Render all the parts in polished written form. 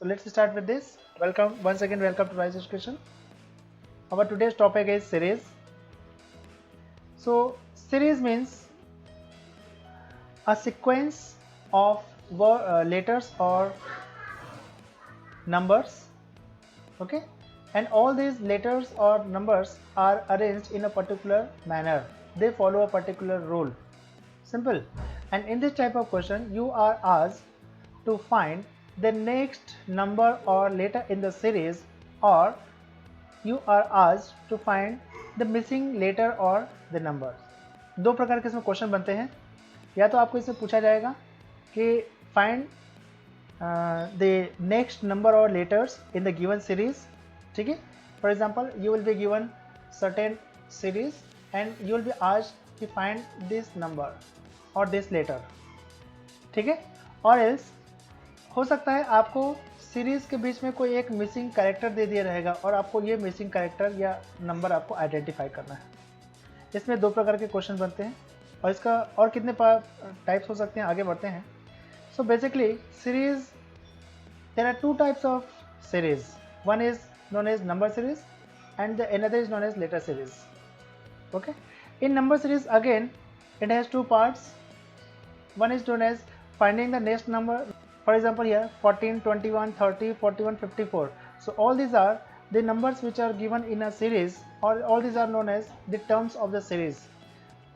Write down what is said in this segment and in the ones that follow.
So let's start with this. Welcome to Rise Education. Our today's topic is series. So series means a sequence of letters or numbers. Okay, and all these letters or numbers are arranged in a particular manner. They follow a particular rule. Simple. And in this type of question, you are asked to find the next number or letter in the series, or you are asked to find the missing letter or the number. दो प्रकार के इसमें question बनते हैं. या तो आपको इसमें पूछा जाएगा कि फाइंड द नेक्स्ट नंबर और letters in the given series. ठीक है, for example you will be given certain series and you will be asked to find this number और दिस लेटर. ठीक है, और एल्स हो सकता है आपको सीरीज के बीच में कोई एक मिसिंग कैरेक्टर दे दिया रहेगा और आपको ये मिसिंग कैरेक्टर या नंबर आपको आइडेंटिफाई करना है. इसमें दो प्रकार के क्वेश्चन बनते हैं और इसका और कितने टाइप्स हो सकते हैं, आगे बढ़ते हैं. So basically series, there are two types of series. One is known as number series and the another is known as letter series. Okay, in number series again it has two parts. One is known as finding the next number. For example, here 14, 21, 30, 41, 54. So all these are the numbers which are given in a series, or all these are known as the terms of the series.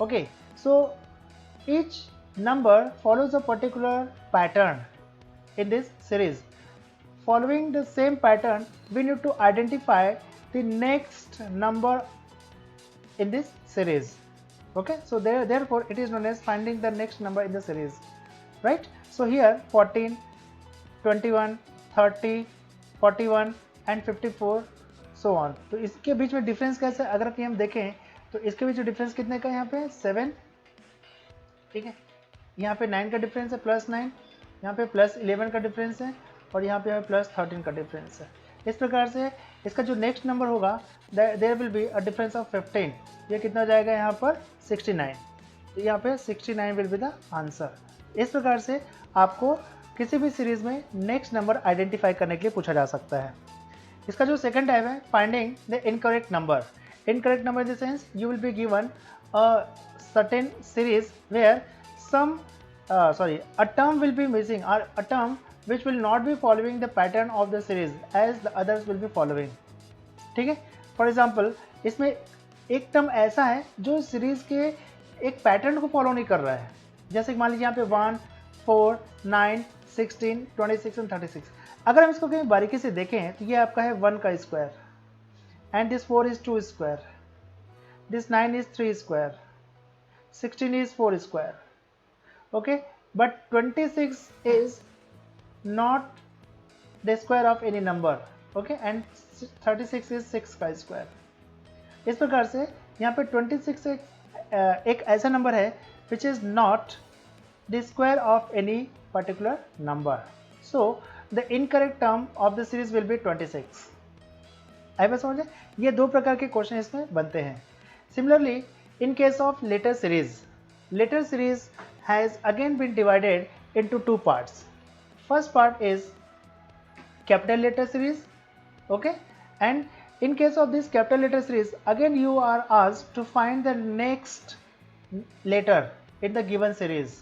Okay, so each number follows a particular pattern in this series. Following the same pattern, we need to identify the next number in this series. Okay, so therefore it is known as finding the next number in the series, right? So here 14, 21, 30, 41 and 54 so on. तो इसके बीच में difference कैसे, अगर कि हम देखें तो इसके बीच में डिफरेंस कितने का है? यहाँ पे 7. ठीक है, यहाँ पे 9 का डिफरेंस है, +9. यहाँ पे +11 का डिफरेंस है और यहाँ पे हमें +13 का डिफरेंस है. इस प्रकार से इसका जो नेक्स्ट नंबर होगा, there will be a difference of 15. ये कितना हो जाएगा यहाँ पर? 69. तो यहाँ पे 69 विल बी द आंसर. इस प्रकार से आपको किसी भी सीरीज में नेक्स्ट नंबर आइडेंटिफाई करने के लिए पूछा जा सकता है. इसका जो सेकंड टाइप है, finding the incorrect number. Incorrect number in the sense you will be given a certain series where some a term will be missing, or a term which will not be following the pattern of the series as the others will be following. ठीक है, for example इसमें एक term ऐसा है जो series के एक pattern को फॉलो नहीं कर रहा है. जैसे मान लीजिए यहाँ पे 1, 4, 9, 16, 26 एंड 36. अगर हम इसको कहीं बारीकी से देखें तो ये आपका है 1 का square, and this 4 is 2 square, this 9 is 3 square, 16 is 4 square. Okay, but 26 is not the square of any number. Okay, and 36 is 6 का square. इस प्रकार से यहाँ पे 26 एक ऐसा नंबर है which is not the square of any particular number. So the incorrect term of the series will be 26. आई बात समझे? ये दो प्रकार के क्वेश्चन इसमें बनते हैं. Similarly, in case of letter series has again been divided into two parts. First part is capital letter series. Okay, and in case of this capital letter series, again you are asked to find the next letter in the given series.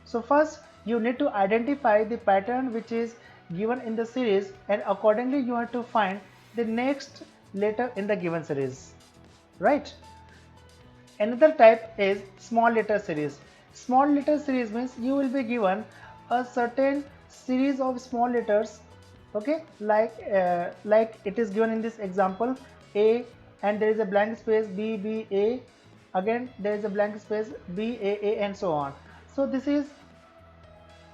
So first you need to identify the pattern which is given in the series, and accordingly you have to find the next letter in the given series, right? Another type is small letter series. Small letter series means you will be given a certain series of small letters. Okay, like it is given in this example, A, and there is a blank space, B, B, A. Again there is a blank space, B, A, and so on. So this is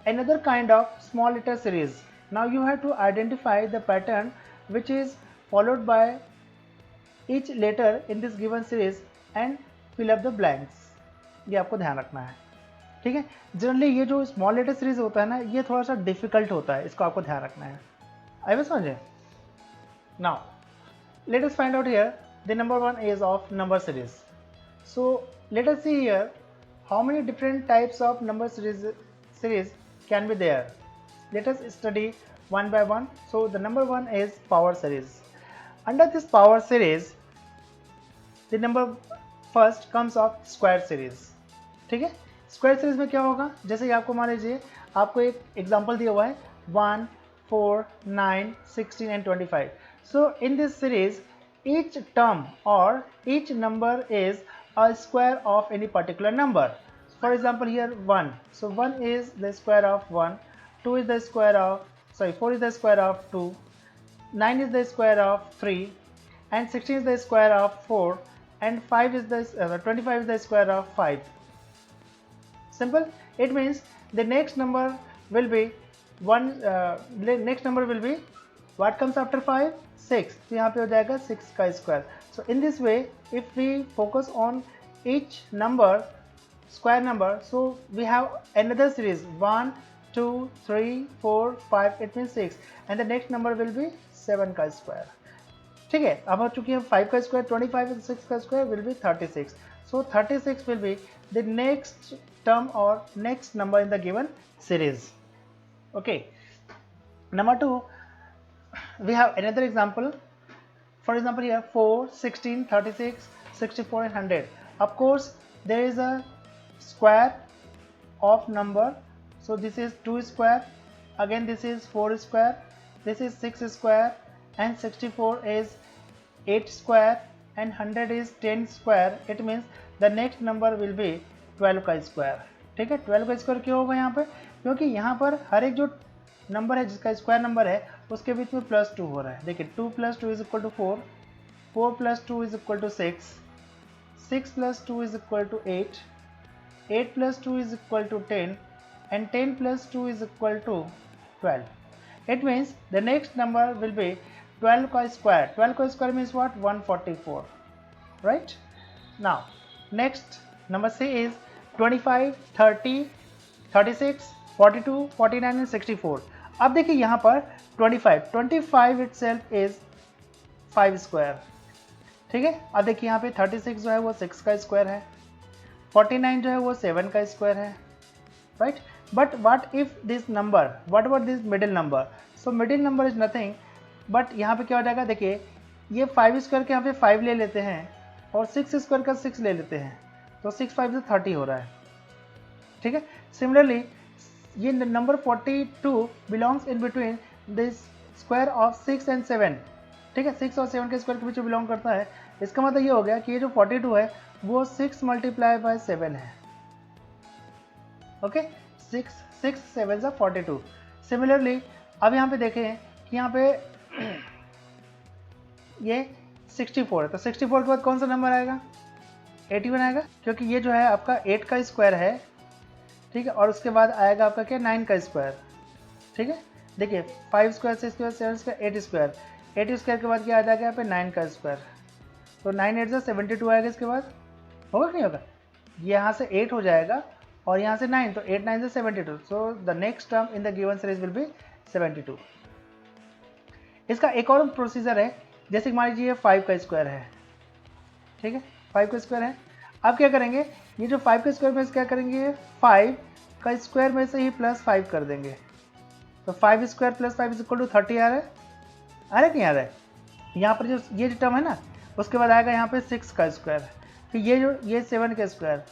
another kind of small letter series. Now you have to identify the pattern which is followed by each letter in this given series and fill up the blanks. ये आपको ध्यान रखना है. ठीक है, generally ये जो small letter series होता है ना, ये थोड़ा सा डिफिकल्ट होता है, इसको आपको ध्यान रखना है. आई बस समझे? Now let us find out here the number one is of number series. So let us see here how many different types of number series can be there. Let us study one by one. So the number one is power series. Under this power series, the number first comes of square series. ठीक है, square series में क्या होगा, जैसे कि आपको मान लीजिए आपको एक एग्जांपल दिया हुआ है 1, 4, 9, 16 and 25. So in this series, each term or each number is a square of any particular number. For example, here 1. So 1 is the square of 1. 2 is the square of, 4 is the square of 2. 9 is the square of 3. And 16 is the square of 4. And 5 is the 25 is the square of 5. Simple. It means the next number will be next number will be what comes after 5? 6. तो यहाँ पे हो जाएगा 6 का square. So in this way, if we focus on each number, square number, so we have another series 1, 2, 3, 4, 5. It means 6, and the next number will be 7 का square. ठीक है, अब हो चुकी है 5 का स्क्वायर, 25 and 6 का square will be 36. So 36 will be the next term or next number in the given series. Okay. Number 2, we have another example. For example, here 4, 16, 36, 64 and 100. Of course, there is a square of number. So this is 2 square. Again, this is 4 square. This is 6 square. And 64 is 8 square and 100 is 10 square. It means the next number will be 12 का square. ठीक है, 12 का square क्यों होगा यहाँ पर, क्योंकि यहाँ पर हर एक जो नंबर है जिसका स्क्वायर नंबर है उसके बीच में +2 हो रहा है. देखिए 2 + 2 = 4, 4 + 2 = 6, 6 + 2 = 8, 8 + 2 = 10 and 10 + 2 = 12. It means the next number will be 12 का स्क्वायर. 12 का square means what? 144. Right? Now, next number C is 25, 30, 36, 42, 49 and 64. अब देखिए यहाँ पर 25 itself is 5 स्क्वायर. ठीक है, अब देखिए यहाँ पे 36 जो है वो 6 का स्क्वायर है, 49 जो है वो 7 का स्क्वायर है. Right? But what if this number, what about this middle number? So middle number is nothing, but यहाँ पे क्या हो जाएगा, देखिए ये 5 स्क्वायर के यहाँ पे 5 ले लेते हैं और 6 स्क्वायर का 6 ले लेते हैं, तो 6 5 से 30 हो रहा है. ठीक है, सिमिलरली ये number 42 belongs in between this square of 6 and 7. ठीक है, 6 और 7 के स्क्वायर के बीच बिलोंग करता है. इसका मतलब ये हो गया कि ये जो 42 है वो 6 × 7 है. ओके, 6 7 = 42. सिमिलरली अब यहाँ पे देखें कि यहाँ पे ये 64 है, तो 64 के बाद कौन सा नंबर आएगा, 81 आएगा, क्योंकि ये जो है आपका 8 का स्क्वायर है. ठीक है, और उसके बाद आएगा आपका क्या, 9 का स्क्वायर. ठीक है, देखिए 5 square, 6 square, 7 square, 8 square. 8 square के बाद क्या आ जाएगा यहाँ पे 9 का स्क्वायर, तो 9 8 = 72 आएगा. इसके बाद होगा कि नहीं होगा, यहाँ से 8 हो जाएगा और यहाँ से 9, तो 8 9 = 72. So the next term in the given series will be 72. इसका एक और प्रोसीजर है, जैसे कि मान लीजिए 5 का स्क्वायर है. ठीक है, 5 का स्क्वायर है. अब क्या करेंगे, ये जो 5 का स्क्वायर में क्या करेंगे, 5 का स्क्वायर में से ही +5 कर देंगे, तो 5 स्क्वायर + 5 = 30 आ रहा है. आ रहा है कि नहीं आ रहा है, यहाँ पर जो ये टर्म है ना, उसके बाद आएगा यहाँ पे 6 का स्क्वायर, फिर ये 7 का स्क्वायर.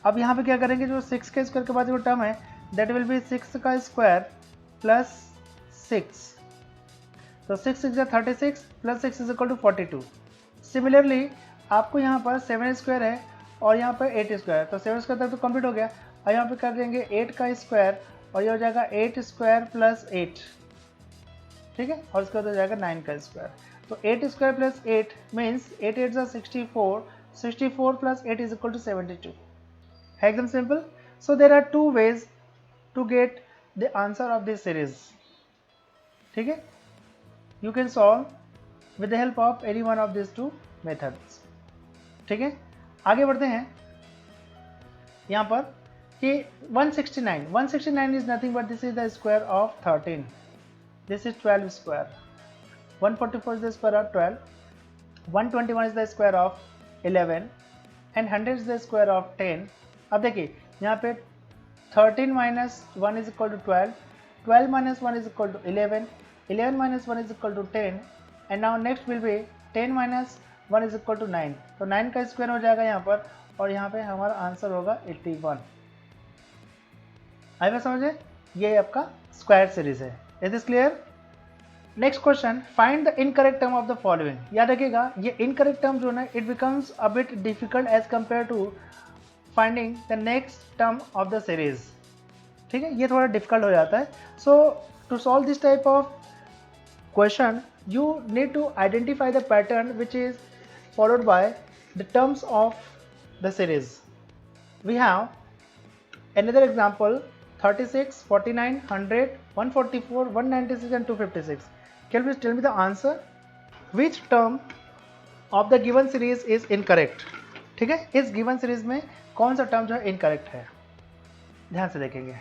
अब यहाँ पे क्या करेंगे, जो 6 के स्क्वायर के बाद जो टर्म है दैट विल बी 6 का स्क्वायर + 6, तो 6 6 = 36 + 6 = 42. सिमिलरली आपको यहाँ पर 7 स्क्वायर है और यहाँ पर 8 स्क्वायर, तो 7 स्क्वायर तक तो कंप्लीट हो गया. और यहाँ पे कर देंगे 8 का स्क्वायर और ये हो जाएगा 8 स्क्वायर + 8. ठीक है, और उसके बाद हो जाएगा 9 का स्क्वायर. तो 8 स्क्वायर + 8 मीन्स 8 8 = 64, 64 + 8 = 72. है एकदम सिंपल. So there are 2 ways to get the answer of this series. ठीक है, you can solve with the help of any one of these 2 methods. ठीक है, आगे बढ़ते हैं. यहाँ पर कि 169 is nothing but this is the square of 13. This is 12 square. 144 is the square of 12. 121 is the square of 11 and 100 is the square of 10. अब देखिए यहाँ पे 13 - 1 = 12, 12 - 1 = 11, 11 minus 1 is equal to 10 and now next will be 10 minus 1 is equal to 9. तो 9 का square हो जाएगा यहाँ पर और यहाँ पे हमारा आंसर होगा 81. आई बात समझे? ये आपका स्क्वायर सीरीज है. Is this clear? Next question, find the incorrect term of the following. याद रखिएगा ये इनकरेक्ट टर्म जो है it becomes a bit difficult as compare to finding the next term of the series. ठीक है, ये थोड़ा डिफिकल्ट हो जाता है. So to solve this type of question you need to identify the pattern which is followed by the terms of the series. We have another example 36, 49, 100, 144, 196 and 256. Can you please tell me the answer? Which term of the given series is incorrect? ठीक है, इस given series में कौन सा term जो है incorrect है? ध्यान से देखेंगे.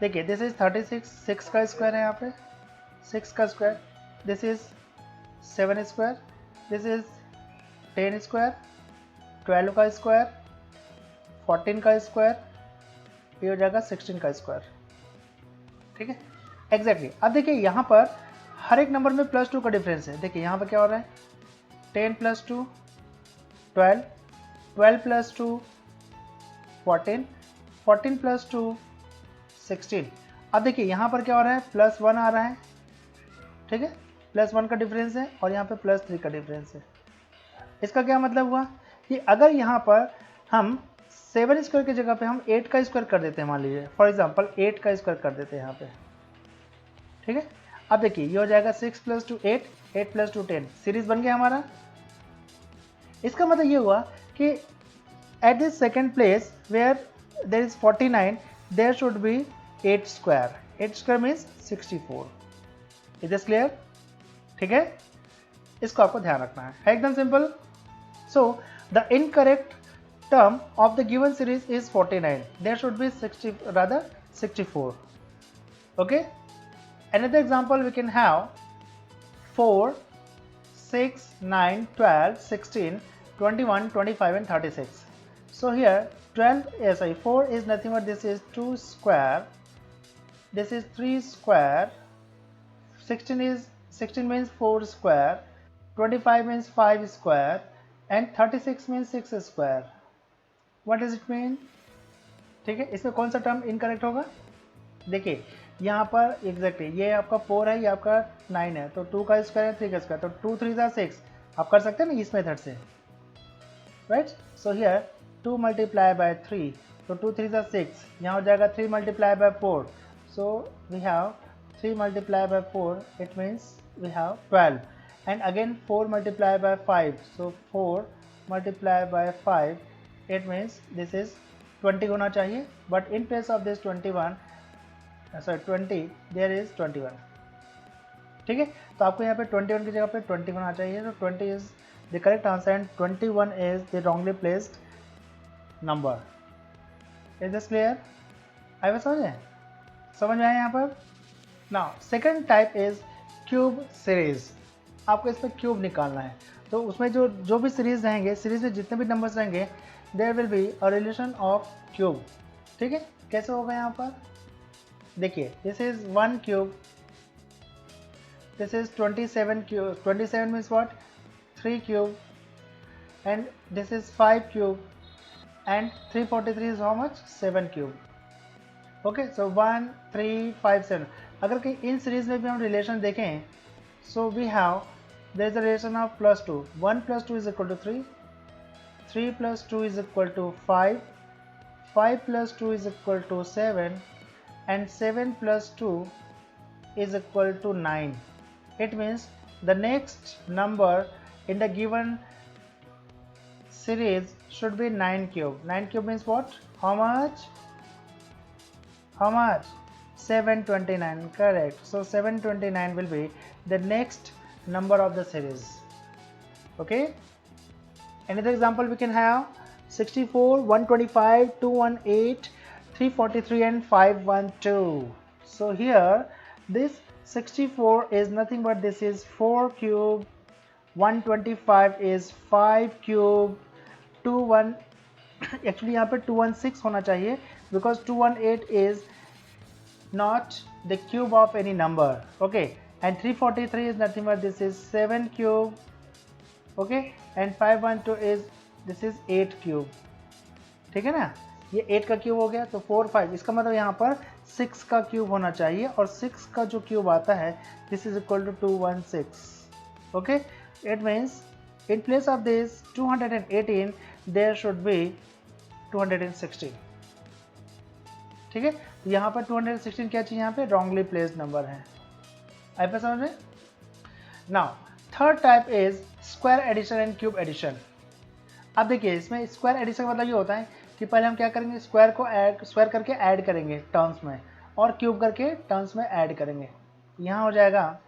देखिए दिस इज 36, 6 का स्क्वायर है यहाँ पे, 6 का square. This is 7 square, this is 10 square, 12 का स्क्वायर, 14 का स्क्वायर, ये हो जाएगा 16 का स्क्वायर. ठीक है, एग्जैक्टली. अब देखिए यहाँ पर हर एक नंबर में +2 का डिफरेंस है. देखिए यहाँ पर क्या हो रहा है, 10 + 2 12, 12 + 2 14, 14 + 2 16. अब देखिए यहाँ पर क्या हो रहा है, +1 आ रहा है. ठीक है, +1 का डिफरेंस है और यहाँ पे +3 का डिफरेंस है. इसका क्या मतलब हुआ कि अगर यहाँ पर हम 7 स्क्वायर की जगह पे हम 8 का स्क्वायर कर देते हैं, मान लीजिए फॉर एग्जांपल 8 का स्क्वायर कर देते हैं यहाँ पे. ठीक है, अब देखिए ये हो जाएगा 6 + 2 8, 8 + 2 10. सीरीज बन गया हमारा. इसका मतलब ये हुआ कि at this second place where there is 49 there should be 8 square. 8 square means 64. Is this clear? ठीक है, इसको आपको ध्यान रखना है एकदम सिंपल. So the incorrect term of the given series is 49. There should be 60 rather 64. Okay, another example we can have 4, 6, 9, 12, 16, 21, 25 and 36. So here 4 is nothing but this is 2 square, this is 3 square, 16 means 4 square, 25 means 5 square and 36 means 6 square. What does it mean? ठीक है, इसमें कौन सा term incorrect होगा? देखिए यहाँ पर exactly ये आपका 4 है, ये आपका 9 है, तो 2 का स्क्वायर है, 3 का स्क्वायर, तो 2 3 6 आप कर सकते हैं ना इस मेथड से, राइट. सो हियर 2 × 3, तो 2 3 6, यहाँ हो जाएगा 3 × 4, सो we have 3 × 4, it means we have 12, and again 4 × 5, so 4 × 5, it means this is 20 होना चाहिए, but in place of this 20 there is 21. ठीक है, तो आपको यहाँ पे 21 की जगह पे 20 होना चाहिए, तो 20 is the correct answer and 21 is the wrongly placed number. Is this clear? आई बात समझ में आया यहाँ पर? Now second type is cube series. आपको इसमें क्यूब निकालना है, तो उसमें जो भी सीरीज रहेंगे, सीरीज में जितने भी नंबर्स रहेंगे there will be a relation of cube. ठीक है, कैसे होगा यहाँ पर? देखिए this is 1 cube, this is 27 cube, 27 means what, 3 cube, and this is 5 cube, and 343 is how much, 7 cube. Okay, so 1 3 5 7. अगर कि इन सीरीज में भी हम रिलेशन देखें, so we have there is a relation of +2. 1 + 2 is equal to 3, 3 + 2 is equal to 5, 5 + 2 is equal to 7, and 7 + 2 is equal to 9. It means the next number in the given series should be 9 cube. 9 cube means what? How much? 729. Correct. So 729 will be the next number of the series. Okay, another example we can have 64, 125, 218, 343 and 512. So here this 64 is nothing but this is 4 cube, 125 is 5 cube, 21 actually यहाँ पे 216 होना चाहिए because 218 is not the cube of any number. Okay, and 343 is nothing but this is 7 cube. Okay, and 512 is this is 8 cube. ठीक है ना, ये 8 का cube हो गया, तो 4 5 इसका मतलब यहाँ पर 6 का क्यूब होना चाहिए, और 6 का जो क्यूब आता है this is equal to 216. Okay, it means in place of this 218 there should be 216. ठीक है, तो यहाँ पर 216 क्या चाहिए, यहाँ पे रॉन्गली प्लेस्ड नंबर है. आई पे समझ में. Now third type is square addition and cube addition. अब देखिए, इसमें स्क्वायर एडिशन का मतलब ये होता है कि पहले हम क्या करेंगे, स्क्वायर करके ऐड करेंगे टर्म्स में, और क्यूब करके टर्म्स में ऐड करेंगे. यहाँ हो जाएगा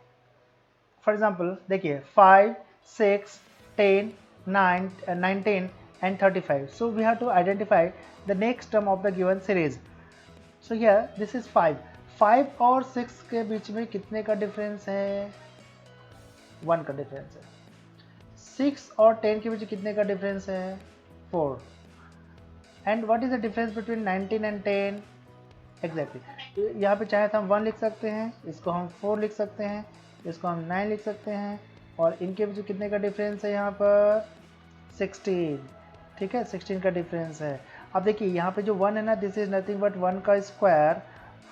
फॉर एग्जांपल देखिए 5 6 10 9 19 and 35. So we have to identify the next term of the given series. So here this is 5 और 6 के बीच में कितने का डिफरेंस है, 1 का डिफरेंस है. 6 और 10 के बीच कितने का डिफरेंस है, 4. And what is the difference between 19 and 10, exactly. यहाँ पे चाहे तो हम 1 लिख सकते हैं, इसको हम 4 लिख सकते हैं, इसको हम 9 लिख सकते हैं, और इनके बीच कितने का डिफरेंस है यहाँ पर 16. ठीक है, 16 का डिफरेंस है. अब देखिए यहाँ पे जो 1 है ना, दिस इज नथिंग बट 1 का स्क्वायर.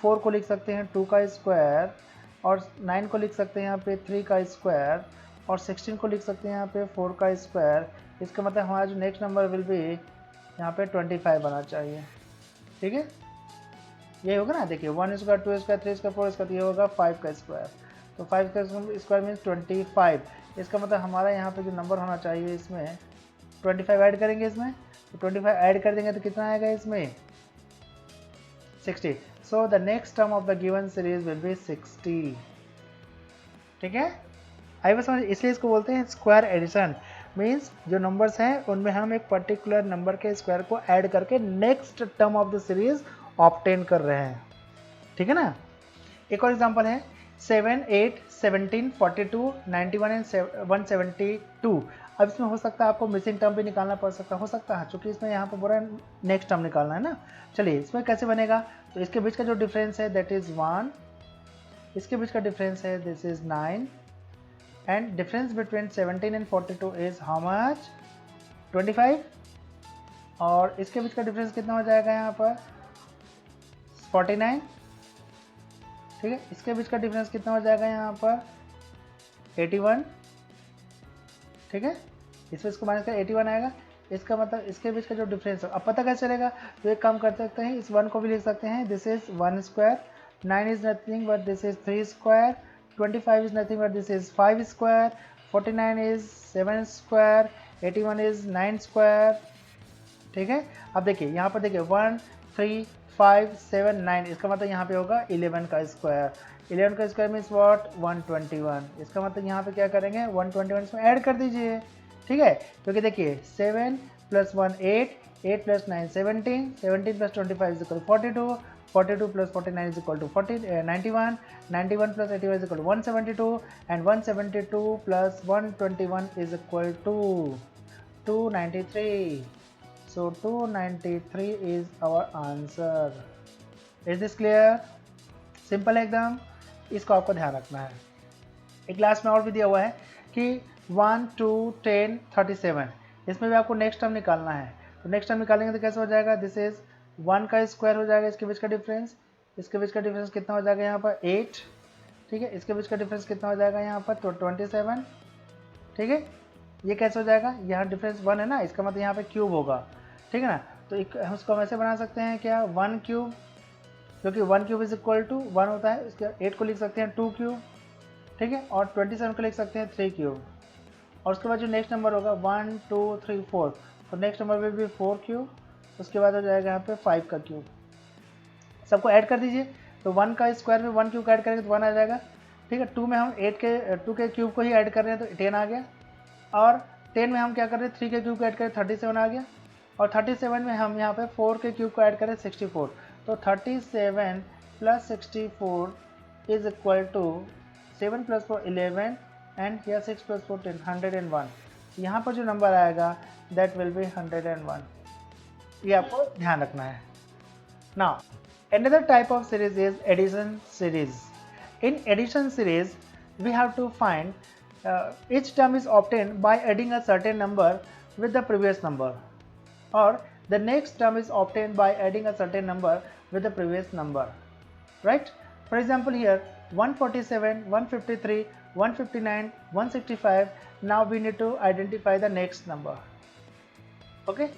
4 को लिख सकते हैं 2 का स्क्वायर, और 9 को लिख सकते हैं यहाँ पे 3 का स्क्वायर, और 16 को लिख सकते हैं यहाँ पे 4 का स्क्वायर. इसका मतलब हमारा जो नेक्स्ट नंबर विल बी यहाँ पे 25 बना चाहिए. ठीक है, ये होगा ना. देखिए 1 स्क्वायर 2 स्क्वायर 3 स्क्वायर 4 स्क्वायर, ये होगा 5 का स्क्वायर. तो 5 का स्क्वायर मीन्स 25. इसका मतलब हमारा यहाँ पे जो नंबर होना चाहिए इसमें 25 ऐड करेंगे इसमें, तो 25 ऐड कर देंगे तो कितना आएगा इसमें 60. So the next term of the given series will be 60. ठीक है, आई बस समझ. इसलिए इसको बोलते हैं स्क्वायर एडिशन. मीन्स जो नंबर्स हैं उनमें हम एक पर्टिकुलर नंबर के स्क्वायर को ऐड करके next term of the series obtain कर रहे हैं. ठीक है ना. एक और एग्जांपल है 7 8 17 42 91 एंड 172. अब इसमें हो सकता है आपको मिसिंग टर्म भी निकालना पड़ सकता हो सकता है, क्योंकि इसमें यहाँ पर पूरा नेक्स्ट टर्म निकालना है ना. चलिए इसमें कैसे बनेगा, तो इसके बीच का जो डिफरेंस है दैट इज 1, इसके बीच का डिफरेंस है this is 9, and difference between 17 and 42 is how much 25. और इसके बीच का डिफरेंस कितना हो जाएगा यहाँ पर 49. ठीक है, इसके बीच का डिफरेंस कितना हो जाएगा यहाँ पर 81. ठीक है, इसमें इसको माइनस कर 81 आएगा. इसका मतलब इसके बीच का जो डिफरेंस है, अब पता कैसे चलेगा, तो एक काम कर सकते हैं, इस 1 को भी लिख सकते हैं, this is 1 square, 9 is nothing but this is 3 square, 25 is nothing but this is 5 square, 49 is 7 square, 81 is 9 square. ठीक है, अब देखिए यहाँ पर देखिए 1 3 5 7 9, इसका मतलब यहाँ पे होगा 11 का स्क्वायर. 11 का स्क्वायर मीन्स व्हाट 121. इसका मतलब यहाँ पे क्या करेंगे 121 इसमें ऐड कर दीजिए. ठीक है, क्योंकि देखिए 7 + 1 8, 8 + 9 17, 17 + 25 is equal to 42, 42 + 49 is equal to 91, 91 + 81 is equal to 172, and 172 + 121 is equal to 293. So 293 is our answer. Is this clear? Simple एकदम. इसको आपको ध्यान रखना है. एक क्लास में और भी दिया हुआ है कि 1 2 10 37, इसमें भी आपको नेक्स्ट टर्म निकालना है. तो नेक्स्ट टर्म निकालेंगे तो कैसे हो जाएगा, दिस इज 1 का स्क्वायर हो जाएगा, इसके बीच का डिफरेंस. इसके बीच का डिफरेंस कितना हो जाएगा यहाँ पर 8. ठीक है, इसके बीच का डिफरेंस कितना हो जाएगा यहाँ पर तो 27. ठीक है, ये कैसे हो जाएगा, यहाँ डिफरेंस 1 है ना, इसका मतलब यहाँ पे क्यूब होगा. ठीक है ना, तो एक हम उसको हम ऐसे बना सकते हैं क्या 1 क्यूब, क्योंकि 1 क्यूब इज इक्वल टू 1 होता है. इसके 8 को लिख सकते हैं 2 क्यूब. ठीक है, और 27 को लिख सकते हैं 3 क्यूब. और उसके बाद जो नेक्स्ट नंबर होगा 1 2 3 4, तो next number will be 4 cube. उसके बाद हो जाएगा यहाँ पे 5 का क्यूब. सबको ऐड कर दीजिए, तो 1 का स्क्वायर में 1 क्यूब ऐड करेंगे तो 1 आ जाएगा. ठीक है, 2 में हम 2 के क्यूब को ही ऐड कर रहे हैं तो 10 आ गया. और 10 में हम क्या कर रहे हैं 3 के क्यूब को ऐड करें 37 आ गया. और 37 में हम यहाँ पे 4 के क्यूब को ऐड करें 64. तो 37 + 64 is equal to 7 + 4 11 and here 6 + 4 10, 101. यहाँ पर जो नंबर आएगा दैट विल बी 101. ये आपको ध्यान रखना है. Now Another type of series is addition series. In addition series, we have to find each term is obtained by adding a certain number with the previous number, or the next term is obtained by adding a certain number with the previous number, right? For example, here 147, 153, 159, 165. Now we need to identify the next number. Okay,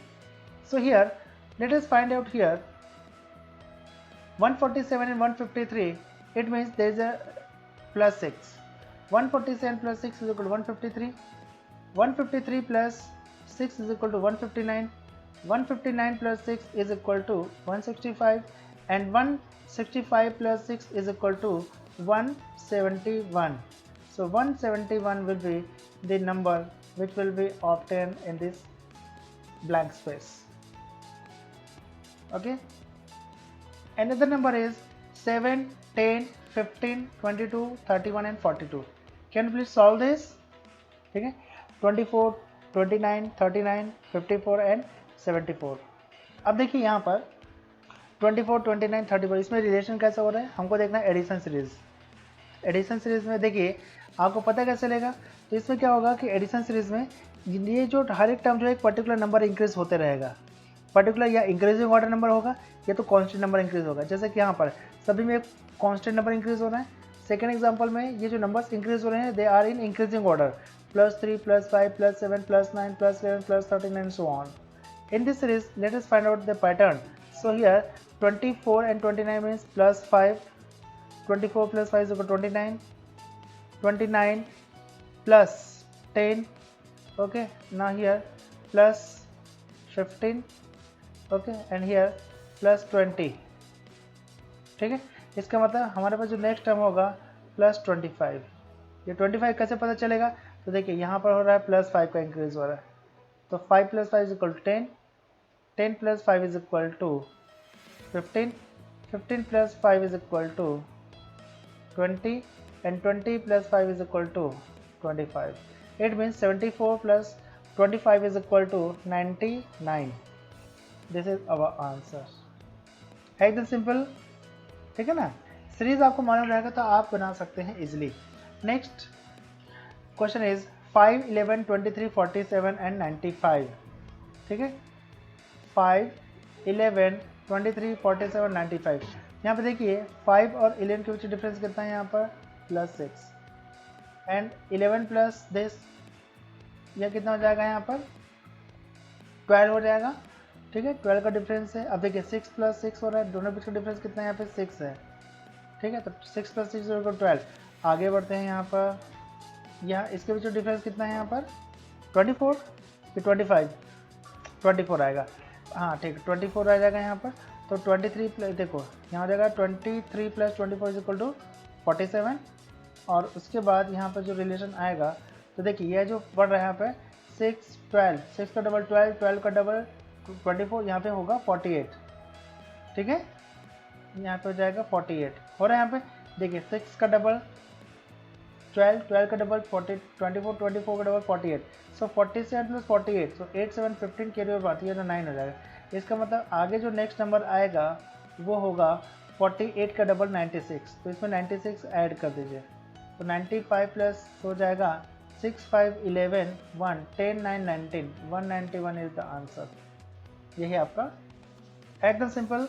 so here let us find out here 147 and 153. It means there is a plus 6. 147 plus 6 is equal to 153. 153 plus 6 is equal to 159. 159 plus 6 is equal to 165, and 165 plus 6 is equal to 171. So 171 will be the number which will be obtained in this blank space. Okay. Another number is 7, 10, 15, 22, 31 and 42. Can you please solve this? Okay. 24, 29, 39, 54 and 74. अब देखिए यहाँ पर 24, 29, 34 इसमें relation कैसा हो रहा है, हमको देखना है एडिशन सीरीज। एडिशन सीरीज में देखिए आपको पता कैसे चलेगा, तो इसमें क्या होगा कि एडिशन सीरीज में ये जो हर एक टर्म जो है एक पर्टिकुलर नंबर इंक्रीज होते रहेगा, पर्टिकुलर या इंक्रीजिंग ऑर्डर नंबर होगा या तो कांस्टेंट नंबर इंक्रीज होगा। जैसे कि यहाँ पर सभी में एक कांस्टेंट नंबर इंक्रीज हो रहा है। सेकेंड एग्जांपल में ये जो नंबर्स इंक्रीज हो रहे हैं they are in increasing order, +3, +5, +7, +9, +11, +13 and so on. In this series, let us find out the pattern. So here 24 and 29 means +5, 24 plus 5 is equal to 29, 29 plus 10, okay, now here plus 15, okay, and here plus 20, ठीक है। इसका मतलब हमारे पास जो next term होगा +25। ये 25 कैसे पता चलेगा, तो देखिए यहाँ पर हो रहा है +5 का इंक्रीज हो रहा है, तो 5 plus 5 is equal to 10, 10 plus 5 is equal to 15, 15 plus 5 is equal to 20, and 20 plus 5 is equal to 25. It means 74 plus 25 is equal to 99. This is our answer. है एकदम सिंपल, ठीक है ना। सीरीज आपको मालूम रहेगा तो आप बना सकते हैं easily. Next question is 5, 11, 23, 47 and 95, ठीक है। 5, 11, 23, 47, 95। यहाँ पे देखिए 5 और 11 के बीच डिफरेंस कितना है, यहाँ पर +6, एंड 11 प्लस दिस यह कितना हो जाएगा, यहाँ पर 12 हो जाएगा, ठीक है। 12 का डिफरेंस है। अब देखिए 6 plus 6 हो रहा है, दोनों बीच का डिफरेंस कितना है, यहाँ पे 6 है, ठीक है। तो 6 plus 6 = 12। आगे बढ़ते हैं, यहाँ पर यहाँ इसके बीच डिफरेंस कितना है, यहाँ पर 24 कि 25, 24 आएगा, हाँ ठीक है 24 आ जाएगा यहाँ पर। तो 23 प्लस देखो यहाँ हो जाएगा 23 + 24 = 47, और उसके बाद यहाँ पर जो रिलेशन आएगा तो देखिए यह जो बढ़ रहा है यहाँ पे 6, 12, 6 का डबल 12, 12 का डबल 24, यहाँ पे होगा 48, ठीक है। यहाँ पे हो जाएगा 48 हो रहा है यहाँ पे। देखिए 6 का डबल 12, 12 का डबल 40, 24, 24 का डबल 48, सो 47 + 48, सो 8, 7, 15 कैरी ओवर आती है तो 9 हो जाएगा। इसका मतलब आगे जो नेक्स्ट नंबर आएगा वो होगा 48 का डबल 96, तो इसमें 96 ऐड कर दीजिए, तो 95 प्लस हो जाएगा 6, 5, 11, 1, 10, 9, 19, 191 इज द आंसर। यही आपका एकदम simple.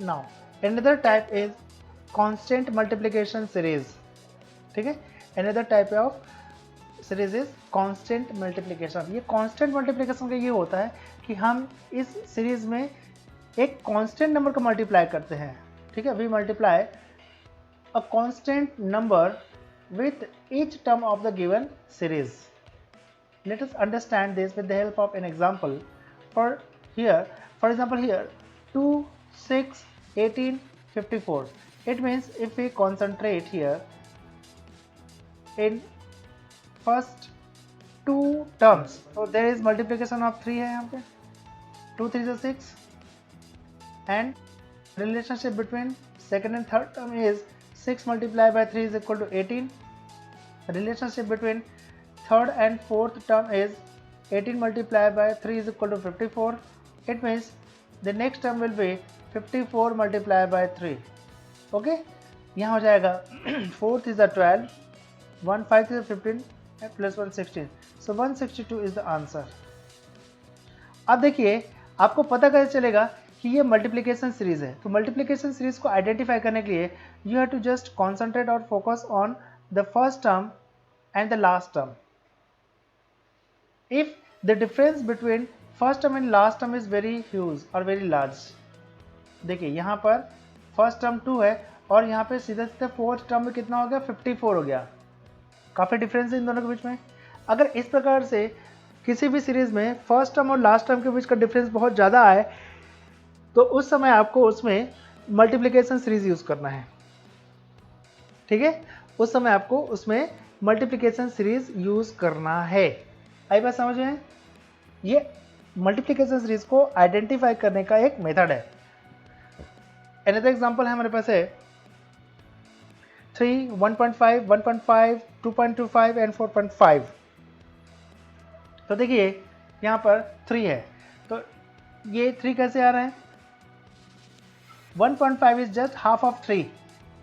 Now another type is constant multiplication series, ठीक है। Another type of series is constant multiplication. ये कांस्टेंट मल्टीप्लिकेशन का ये होता है कि हम इस सीरीज में एक कांस्टेंट नंबर का मल्टीप्लाई करते हैं, ठीक है। We multiply a constant number with each term of the given series. Let us understand this with the help of an example. For example here 2, 6, 18, 54. It means if we concentrate here in first two terms, so there is multiplication of 3 है यहाँ पे, 2 3 is 6, and relationship between second and third term is 6 multiplied by 3 is equal to 18. Relationship between third and fourth term is 18 multiplied by 3 is equal to 54. It means the next term will be 54 multiply by 3, okay. यहाँ हो जाएगा 4th is the 12, 1 5 is 15 plus 1 16, so 162 is the answer. अब देखिए आपको पता कैसे चलेगा कि ये मल्टीप्लिकेशन सीरीज है। तो मल्टीप्लिकेशन सीरीज को आइडेंटिफाई करने के लिए you have to just concentrate और focus on the first term and the last term. If the difference between first term and last term is very huge और very large, देखिए यहाँ पर first term 2 है और यहाँ पे सीधे सीधे फोर्थ टर्म में कितना हो गया, 54 हो गया। काफ़ी डिफरेंस है इन दोनों के बीच में। अगर इस प्रकार से किसी भी सीरीज में फर्स्ट टर्म और लास्ट टर्म के बीच का डिफरेंस बहुत ज़्यादा आए तो उस समय आपको उसमें मल्टीप्लिकेशन सीरीज यूज़ करना है, ठीक है। उस समय आपको उसमें मल्टीप्लिकेशन सीरीज यूज़ करना है। आई बात समझ में? ये मल्टीप्लिकेशन सीरीज को आइडेंटिफाई करने का एक मेथड है। अनदर एग्जांपल है हमारे पास है 3, 1.5, 1.5, 2.25 एंड 4.5। तो देखिए यहाँ पर 3 है, तो ये 3 कैसे आ रहा है? 1.5 is just half of 3।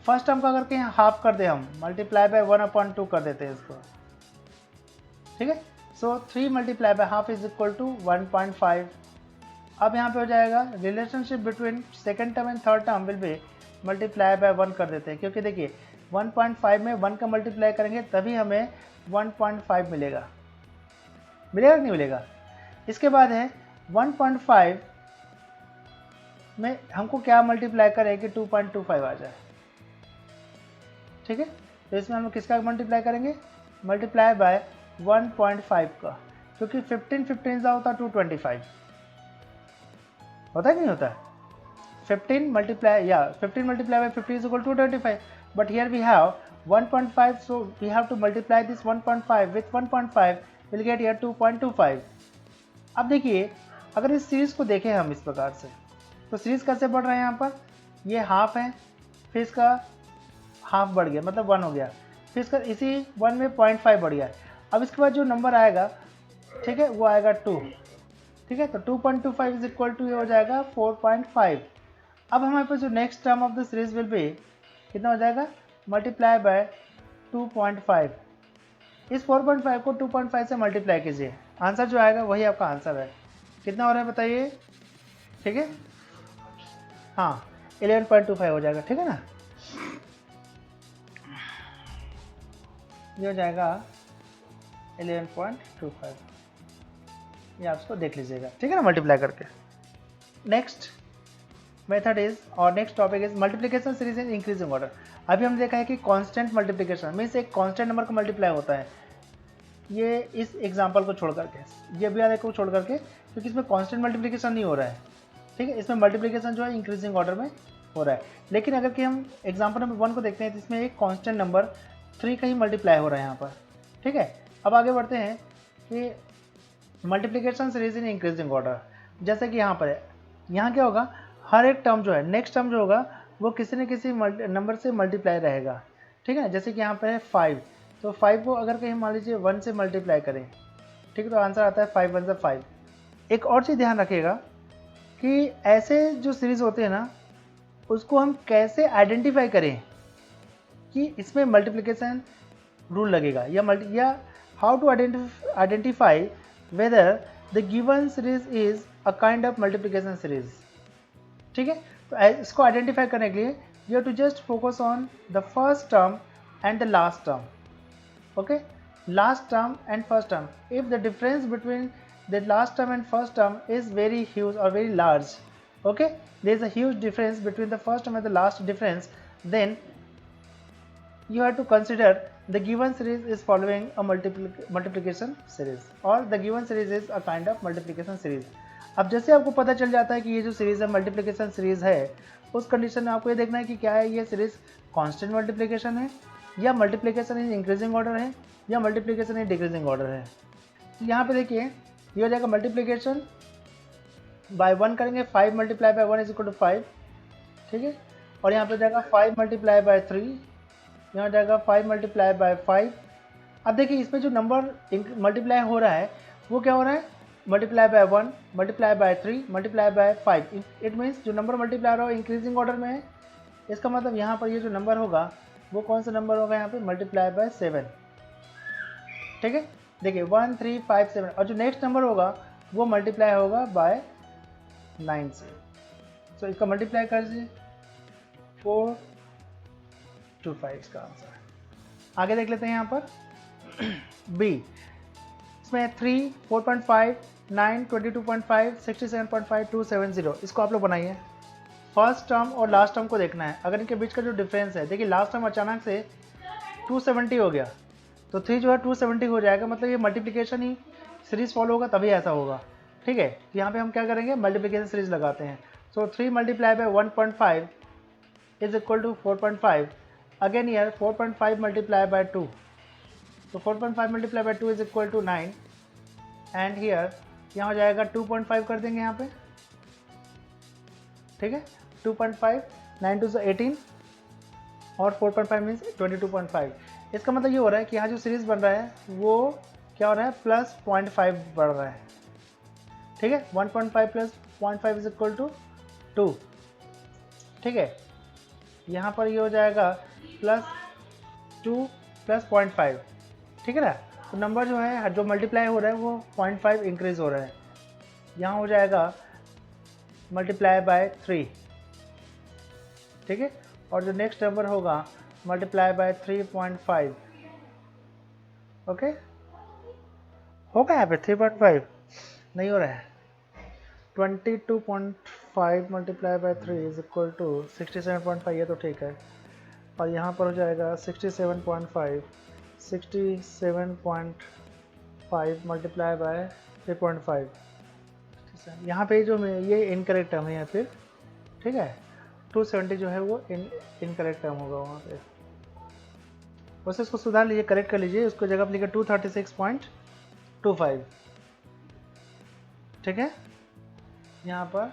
First term का करके यहाँ हाफ कर दे, हम मल्टीप्लाई बाय 1/2 कर देते हैं इसको, ठीक है। So 3 multiply by half is equal to 1.5। अब यहाँ पे हो जाएगा relationship between second term and third term will be multiply by 1 कर देते हैं, क्योंकि देखिए 1.5 में 1 का मल्टीप्लाई करेंगे तभी हमें 1.5 मिलेगा, मिलेगा कि नहीं मिलेगा। इसके बाद है 1.5 में हमको क्या मल्टीप्लाई करें कि 2.25 आ जाए, ठीक है। तो इसमें हम किसका मल्टीप्लाई करेंगे, मल्टीप्लाई बाय 1.5 का, क्योंकि 15 होता 225 होता है कि नहीं होता है। 15 multiply by 50 is equal to 225, but here we have 1.5, so we have to multiply this 1.5 with 1.5 will get here 2.25। अब देखिए अगर इस सीरीज को देखें हम इस प्रकार से, तो सीरीज कैसे बढ़ रहा है, यहाँ पर ये हाफ है, फिर इसका हाफ बढ़ गया मतलब 1 हो गया, फिर इसका इसी 1 में 0.5 बढ़ गया। अब इसके बाद जो नंबर आएगा, ठीक है, वो आएगा 2, ठीक है। तो 2.25 इज इक्वल टू ये हो जाएगा 4.5। अब हमारे पास जो next term of the series will be कितना हो जाएगा, मल्टीप्लाई बाय 2.5। इस 4.5 को 2.5 से मल्टीप्लाई कीजिए, आंसर जो आएगा वही आपका आंसर है। कितना हो रहा है बताइए, ठीक है, हाँ 11.25 हो जाएगा, ठीक है ना। ये हो जाएगा 11.25, ये आप इसको देख लीजिएगा, ठीक है ना, मल्टीप्लाई करके। नेक्स्ट मेथड इज और next topic is multiplication series in increasing order. अभी हम देखा है कि कांस्टेंट मल्टीप्लिकेशन मीन्स एक कांस्टेंट नंबर का मल्टीप्लाई होता है, ये इस एग्जांपल को छोड़ करके, ये भी वाले को छोड़ करके, क्योंकि इसमें कांस्टेंट मल्टीप्लिकेशन नहीं हो रहा है, ठीक है। इसमें मल्टीप्लिकेशन जो है इंक्रीजिंग ऑर्डर में हो रहा है। लेकिन अगर कि हम एग्जांपल नंबर 1 को देखते हैं तो इसमें एक कांस्टेंट नंबर 3 का ही मल्टीप्लाई हो रहा है यहाँ पर, ठीक है। अब आगे बढ़ते हैं कि multiplication series in increasing order. जैसे कि यहाँ पर है, यहाँ क्या होगा, हर एक टर्म जो है नेक्स्ट टर्म जो होगा वो किसी न किसी नंबर से मल्टीप्लाई रहेगा, ठीक है। जैसे कि यहाँ पर है 5, तो 5 को अगर कहीं मान लीजिए 1 से मल्टीप्लाई करें, ठीक है, तो आंसर आता है 5 1 5। एक और चीज़ ध्यान रखिएगा कि ऐसे जो सीरीज़ होते हैं ना, उसको हम कैसे आइडेंटिफाई करें कि इसमें मल्टीप्लिकेशन रूल लगेगा या how to identify whether the given series is a kind of multiplication series, ठीक है। तो इसको आइडेंटिफाई करने के लिए you have to just focus on the first term and the last term, okay, last term and first term. If the difference between the last term and first term is very huge or very large, okay, there is a huge difference between the first term and the last difference, then you have to consider the given series is following a multiplication series or the given series is a kind of multiplication series। अब जैसे आपको पता चल जाता है कि ये जो सीरीज़ है मल्टीप्लिकेशन सीरीज़ है, उस कंडीशन में आपको ये देखना है कि क्या है, ये सीरीज़ कांस्टेंट मल्टीप्लिकेशन है या मल्टीप्लिकेशन इन इंक्रीजिंग ऑर्डर है या मल्टीप्लिकेशन इन डिक्रीजिंग ऑर्डर है। यहाँ पे देखिए ये हो जाएगा मल्टीप्लिकेशन बाय 1 करेंगे, 5 multiply by 1 is equal to 5, ठीक है। और यहाँ पे जाएगा 5 मल्टीप्लाई बाय 3, यहाँ जाएगा 5 मल्टीप्लाई बाय 5। अब देखिए इसमें जो नंबर मल्टीप्लाई हो रहा है वो क्या हो रहा है, multiply by 1, multiply by 3, multiply bye 5। It means जो नंबर मल्टीप्लाई हो इंक्रीजिंग ऑर्डर में है। इसका मतलब यहाँ पर ये जो नंबर होगा वो कौन सा नंबर होगा यहाँ पे, मल्टीप्लाई बाय 7। ठीक है, देखिए 1 3 5 7, और जो नेक्स्ट नंबर होगा वो मल्टीप्लाई होगा बाय 9 से। सो इसका मल्टीप्लाई कर दीजिए, 4 2 5 इसका आंसर। आगे देख लेते हैं यहाँ पर बी, इसमें 3 4.5 9 22.5 67.5 270। इसको आप लोग बनाइए। फर्स्ट टर्म और लास्ट टर्म को देखना है, अगर इनके बीच का जो डिफरेंस है, देखिए लास्ट टर्म अचानक से 270 हो गया तो 3 जो है 270 हो जाएगा, मतलब ये मल्टीप्लिकेशन ही सीरीज फॉलो होगा तभी ऐसा होगा। ठीक है, यहाँ पे हम क्या करेंगे, मल्टीप्लिकेशन सीरीज लगाते हैं। So 3 multiply by 1.5 is equal to 4.5। Again here 4.5 multiply by 2, तो 4.5 multiply by 2 is equal to 9। And here यहाँ हो जाएगा 2.5 कर देंगे यहाँ पे। ठीक है, 2.5 9 टू 18 और 4.5 मीन्स 22.5। इसका मतलब ये हो रहा है कि यहाँ जो सीरीज बन रहा है वो क्या हो रहा है, प्लस 0.5 बढ़ रहा है। ठीक है, 1.5 प्लस 0.5 इज इक्वल टू 2। ठीक है, यहाँ पर ये हो जाएगा प्लस 2 प्लस 0.5। ठीक है ना, तो नंबर जो है जो मल्टीप्लाई हो रहा है वो 0.5 इंक्रीज हो रहा है। यहाँ हो जाएगा मल्टीप्लाई बाय 3। ठीक है, और जो नेक्स्ट नंबर होगा मल्टीप्लाई बाय 3.5। ओके, होगा यहाँ पे 3.5 नहीं हो रहा है। 22.5 multiply by 3 is equal to 67.5, ये तो ठीक है। और यहाँ पर हो जाएगा 67.5 मल्टीप्लाई बाय 3.5। यहाँ पे जो ये इनकरेक्ट टर्म है या फिर, ठीक है, 270 जो है वो इनकरेक्ट टर्म होगा वहाँ पे। वैसे इसको सुधार लीजिए, करेक्ट कर लीजिए, उसको जगह पर लिखिए 236.25। ठीक है, यहाँ पर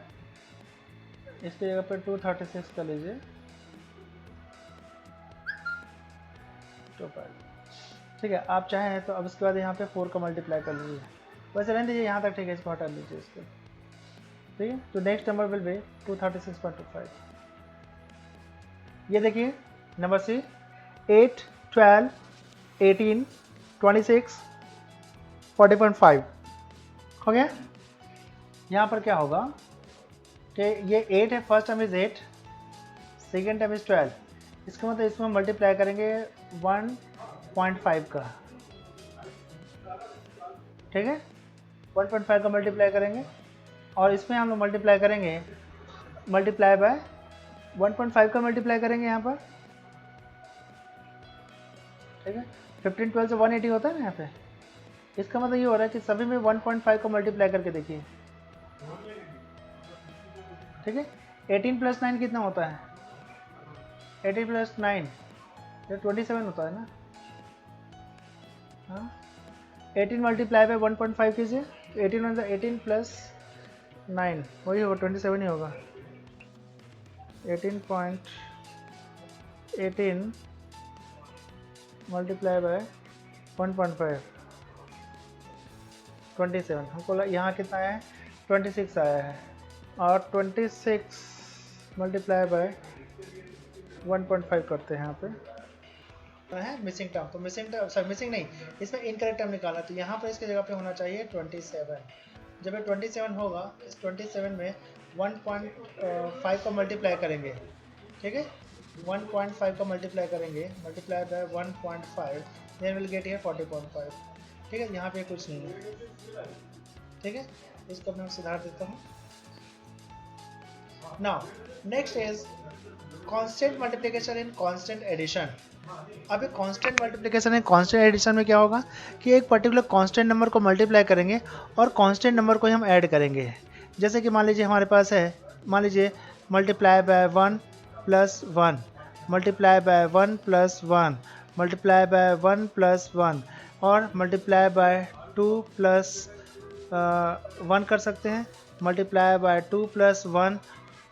इसकी जगह पर 236 कर लीजिए 25। ठीक है, आप चाहें तो अब इसके बाद यहाँ पे 4 का मल्टीप्लाई कर लीजिए। वैसे रहने दीजिए यहाँ तक, ठीक है, इसको हटा लीजिए इसको। ठीक है, तो नेक्स्ट नंबर विल बी 236.25। ये देखिए नंबर सी, 8 12 18 26 40.5 हो गया। यहाँ पर क्या होगा कि ये 8 है, first term is 8, second term is 12। इसका मतलब इसमें मल्टीप्लाई करेंगे 1.5 का। ठीक है, 1.5 का मल्टीप्लाई करेंगे और इसमें हम लोग मल्टीप्लाई करेंगे, मल्टीप्लाई बाय 1.5 का मल्टीप्लाई करेंगे यहाँ पर। ठीक है, 15 12 से 180 होता है ना यहाँ पे। इसका मतलब ये हो रहा है कि सभी में 1.5 का मल्टीप्लाई करके देखिए। ठीक है, 18 प्लस 9 कितना होता है, 18 प्लस 9 ये 27 होता है ना। हाँ, 18 मल्टीप्लाई बाय 1.5 कीजिए, 18 18 प्लस 9 वही होगा, 27 ही होगा। 18 मल्टीप्लाई बाय 1.5 27। हमको यहाँ कितना आया है, 26 आया है। और 26 मल्टीप्लाई बाय 1.5 करते हैं यहाँ पे, है मिसिंग टर्म। तो मिसिंग टर्म, सॉरी मिसिंग नहीं, इसमें इनकरेक्ट टर्म निकालना, तो यहाँ पर इसके जगह पे होना चाहिए 27। जब ये 27 होगा, इस 27 में 1.5 का मल्टीप्लाई करेंगे। ठीक है, 1.5 का मल्टीप्लाई करेंगे, multiply by 1.5, then will get here 40.5। ठीक है, यहाँ पे कुछ नहीं है। ठीक है, इसको मैं सुधार देता हूँ। Now next is constant multiplication in constant addition. अब एक constant multiplication and constant addition में क्या होगा कि एक पर्टिकुलर कांस्टेंट नंबर को मल्टीप्लाई करेंगे और कांस्टेंट नंबर को हम ऐड करेंगे। जैसे कि मान लीजिए हमारे पास है, मान लीजिए multiply by 1 plus 1, multiply by 1 plus 1, multiply by 1 plus 1, और मल्टीप्लाई बाय 2 प्लस 1 कर सकते हैं, multiply by 2 plus 1,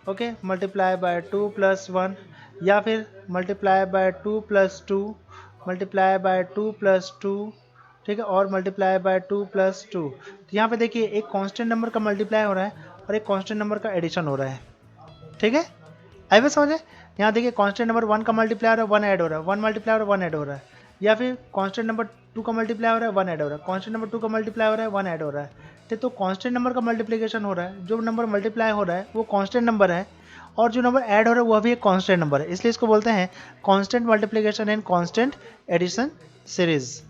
okay, multiply by 2 plus 1, या फिर multiply by 2 plus 2, multiply by 2 plus 2। ठीक है, और मल्टीप्लाई बाय 2 प्लस 2। तो यहाँ पे देखिए एक कांस्टेंट नंबर का मल्टीप्लाई हो रहा है और एक कांस्टेंट नंबर का एडिशन हो रहा है। ठीक है, आई बात समझे। यहाँ देखिए कांस्टेंट नंबर 1 का मल्टीप्लाई हो रहा है, 1 ऐड हो रहा है, 1 मल्टीप्लाई हो रहा है, 1 ऐड हो रहा है, या फिर कांस्टेंट नंबर 2 का मल्टीप्लाई हो रहा है, 1 ऐड हो रहा है, कांस्टेंट नंबर 2 का मल्टीप्लाई हो रहा है, 1 ऐड हो रहा है। ठीक, तो कांस्टेंट नंबर का मल्टीप्लिकेशन हो रहा है, जो नंबर मल्टीप्लाई हो रहा है वो कांस्टेंट नंबर है, और जो नंबर ऐड हो रहा है वह भी एक कांस्टेंट नंबर है, इसलिए इसको बोलते हैं constant multiplication and constant addition series.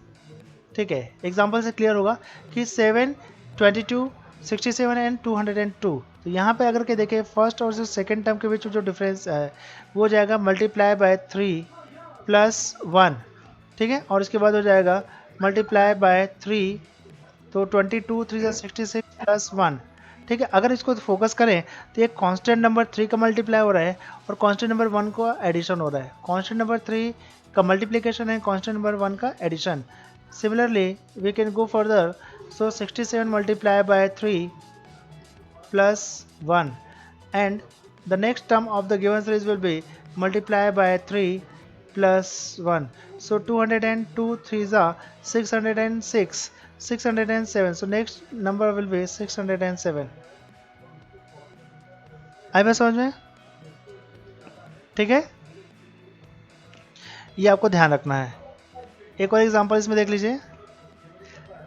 ठीक है, एग्जाम्पल से क्लियर होगा कि 7, 22, 67 एंड 202। तो यहाँ पे अगर के देखें फर्स्ट और सेकेंड टर्म के बीच जो डिफरेंस है वो हो जाएगा मल्टीप्लाई बाय 3 प्लस 1। ठीक है, और इसके बाद हो जाएगा मल्टीप्लाई बाय 3, तो 22 3 66 प्लस 1। ठीक है, अगर इसको फोकस करें तो एक कांस्टेंट नंबर 3 का मल्टीप्लाई हो रहा है और कांस्टेंट नंबर 1 का एडिशन हो रहा है, कांस्टेंट नंबर 3 का मल्टीप्लिकेशन है, कांस्टेंट नंबर 1 का addition. Similarly, we can go further. So 67 multiplied by 3 plus 1, and the next term of the given series will be multiplied by 3 plus 1. So 202 3s are 606, 607. So next number will be 607. आई बात समझ में? ठीक है, ये आपको ध्यान रखना है। एक और एग्जांपल इसमें देख लीजिए,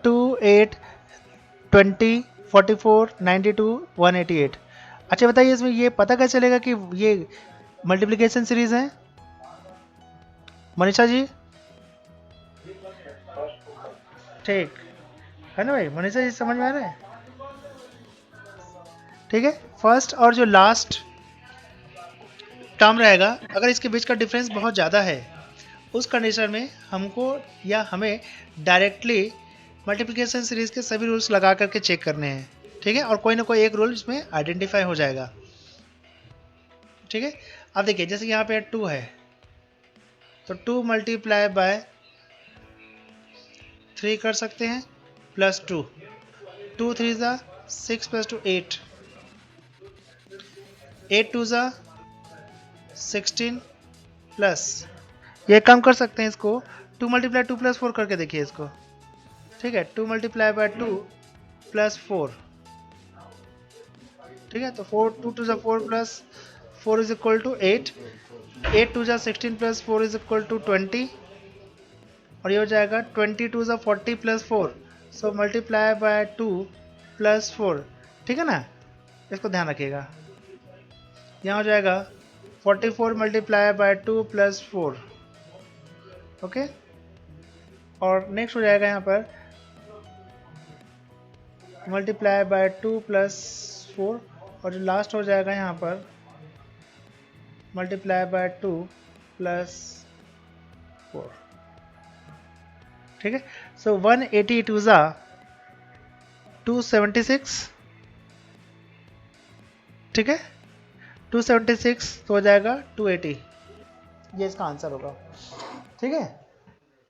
2, 8, 20, 44, 92, 188। अच्छा बताइए इसमें ये पता कैसे चलेगा कि ये मल्टीप्लिकेशन सीरीज है? मनीषा जी, ठीक है ना भाई? मनीषा जी समझ में आ रहा है? ठीक है, फर्स्ट और जो लास्ट टर्म रहेगा, अगर इसके बीच का डिफरेंस बहुत ज़्यादा है उस कंडीशन में हमको या हमें डायरेक्टली मल्टीप्लिकेशन सीरीज के सभी रूल्स लगा करके चेक करने हैं। ठीक है, और कोई ना कोई एक रूल इसमें आइडेंटिफाई हो जाएगा। ठीक है, अब देखिए जैसे यहाँ पे 2 है, तो 2 मल्टीप्लाई बाय 3 कर सकते हैं प्लस 2, 2 3 ज़ा 6 प्लस 2 8, 8 2 ज़ा 16 प्लस, ये कम कर सकते हैं इसको, 2 मल्टीप्लाई 2 प्लस 4 करके देखिए इसको। ठीक है, 2 मल्टीप्लाई बाय 2 प्लस 4। ठीक है, तो 4 2 2 ज़ा 4 प्लस 4 इज इक्वल टू 8, 8 2 ज़ा 16 प्लस 4 इज इक्वल टू 20, और ये हो जाएगा 22 ज़ा 40 plus 4, so multiply by 2 plus 4। ठीक है ना, इसको ध्यान रखिएगा। यहाँ हो जाएगा 44 मल्टीप्लाई बाय 2 प्लस 4। ओके, और नेक्स्ट हो जाएगा यहाँ पर मल्टीप्लाई बाय 2 प्लस 4, और जो लास्ट हो जाएगा यहाँ पर मल्टीप्लाई बाय 2 प्लस 4। ठीक है, सो 182 ज़ा 276। ठीक है, 276 तो हो जाएगा 280, ये इसका आंसर होगा। ठीक है,